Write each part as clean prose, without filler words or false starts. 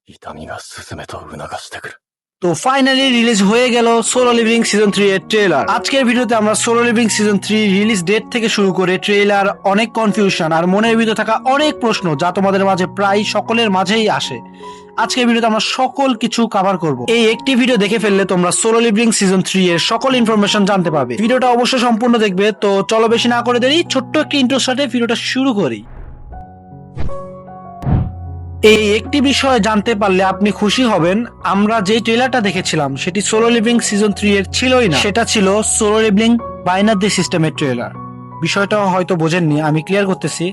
痛みが進めと促してくる。 তো finally release হয়ে গেল সোলো লিভিং সিজন 3 এর ট্রেলার। আজকের ভিডিওতে আমরা solo living season 3 release date থেকে শুরু করে ট্রেলার, অনেক কনফিউশন আর মনের ভিতরে থাকা অনেক প্রশ্ন যা তোমাদের মাঝে প্রায় সকলের মাঝেই আসে, আজকের ভিডিওতে আমরা সকল কিছু কভার করব। এই একটি ভিডিও দেখে ফেললে তোমরা সোলো লিভিং সিজন 3 এর সকল ইনফরমেশন জানতে পারবে। ভিডিওটা অবশ্যই সম্পূর্ণ দেখবে। তো চলো বেশি না করে দেরি, ছোট্ট একটি ইন্ট্রোর সাথে ভিডিওটা শুরু করি। এই একটি বিষয় জানতে পারলে আপনি খুশি হবেন, আমরা যে ট্রেলারটা দেখেছিলাম সেটি সোলো লিভিং সিজন 3 এর ছিলই না, সেটা ছিল সোলো লিভিং বাইনারি সিস্টেমের ট্রেলার। বিষয়টা হয়তো বোঝেননি, আমি ক্লিয়ার করতেছি।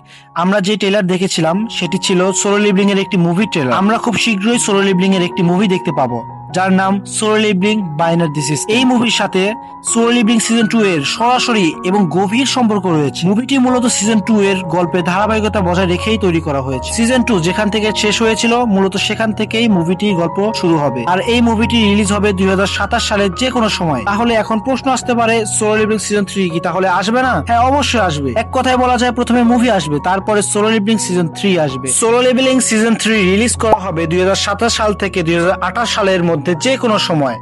আমরা যে ট্রেলার দেখেছিলাম সেটি ছিল সোলো লিভিং এর একটি মুভি ট্রেলার। আমরা খুব শীঘ্রই সোলো লিভিং এর একটি মুভি দেখতে পাবো যার নাম সোলো লিভিং বাইনারি সিস্টেম। এই মুভির সাথে সোলো লিভিং সিজন 2 এর সরাসরি এবং গভীর সম্পর্ক রয়েছে। মুভিটি মূলত সিজন 2 এর গল্পের ধারাবাহিকতা বজায় রেখেই তৈরি করা হয়েছে। সিজন 2 যেখান থেকে শেষ হয়েছিল মূলত সেখান থেকেই মুভিটির গল্প শুরু হবে। আর এই মুভিটি রিলিজ হবে 2027 সালের যে কোনো সময়। তাহলে এখন প্রশ্ন আসতে পারে, সোলো লিভিং সিজন 3 কি তাহলে আসবে না? হ্যাঁ, অবশ্যই আসবে। এক কথায় বলা যায় প্রথমে মুভি আসবে, তারপরে সোলো লিভিং সিজন 3 আসবে। সোলো লিভিং সিজন 3 রিলিজ করা হবে 2027 সাল থেকে 2028 সালের মধ্যে যে কোনো সময়।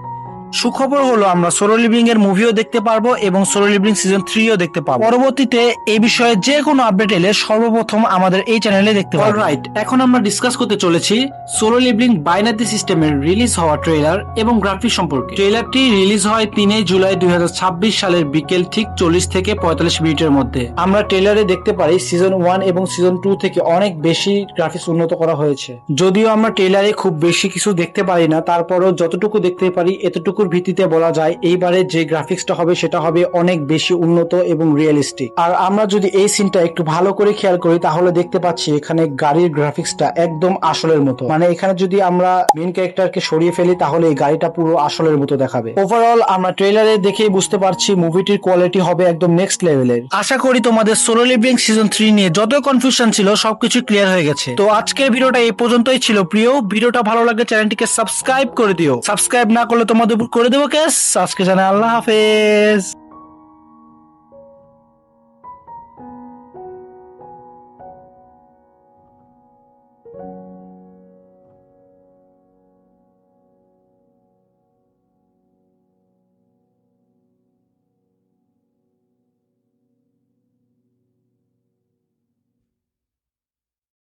সুখবর হলো আমরা সোলো লিভিং এর মুভিও দেখতে পারবো এবং সোলো লিভিং সিজন 3ও দেখতে পাবো। পরবর্তীতে এই বিষয়ে যে কোনো আপডেট এলে সর্বপ্রথম আমাদের এই চ্যানেলে দেখতে পাবো। অলরাইট, এখন আমরা ডিসকাস করতে চলেছি সোলো লিভিং বাইনারি সিস্টেমের রিলিজ হওয়া ট্রেলার এবং গ্রাফিক সম্পর্কে। ট্রেলারটি রিলিজ হয় 3 জুলাই 2026 সালের বিকেল ঠিক 40 থেকে 45 মিনিটের মধ্যে। আমরা ট্রেলারে দেখতে পারি সিজন 1 এবং সিজন 2 থেকে অনেক বেশি গ্রাফিক্স উন্নত করা হয়েছে। যদিও আমরা ট্রেলারে খুব বেশি কিছু দেখতে পারি না, তারপরও যতটুকু দেখতে পারি এতটুকু ভিত্তিতে বলা যায় এইবারে যে গ্রাফিক্সটা হবে সেটা হবে অনেক বেশি উন্নত এবং রিয়েলিস্টিক। আর আমরা যদি এই সিনটা একটু ভালো করে খেয়াল করি তাহলে দেখতে পাচ্ছি এখানে গাড়ির গ্রাফিক্সটা একদম আসলের মতো। মানে এখানে যদি আমরা মেইন ক্যারেক্টারকে সরিয়ে ফেলি তাহলে এই গাড়িটা পুরো আসলের মতো দেখাবে। ওভারঅল আমরা ট্রেলারে দেখেই বুঝতে পারছি মুভিটির কোয়ালিটি হবে একদম নেক্সট লেভেলের। আশা করি তোমাদের সোলো লিভিং সিজন 3 নিয়ে যত কনফিউশন ছিল সবকিছু ক্লিয়ার হয়ে গেছে। তো আজকের ভিডিওটা এই পর্যন্তই ছিল। প্রিয়, ভিডিওটা ভালো লাগলে চ্যানেলটিকে সাবস্ক্রাইব করে দিও। সাবস্ক্রাইব না করলে তোমাদের উপর করে দেবো কেস। আজকে জানাই আল্লাহ হাফেজ।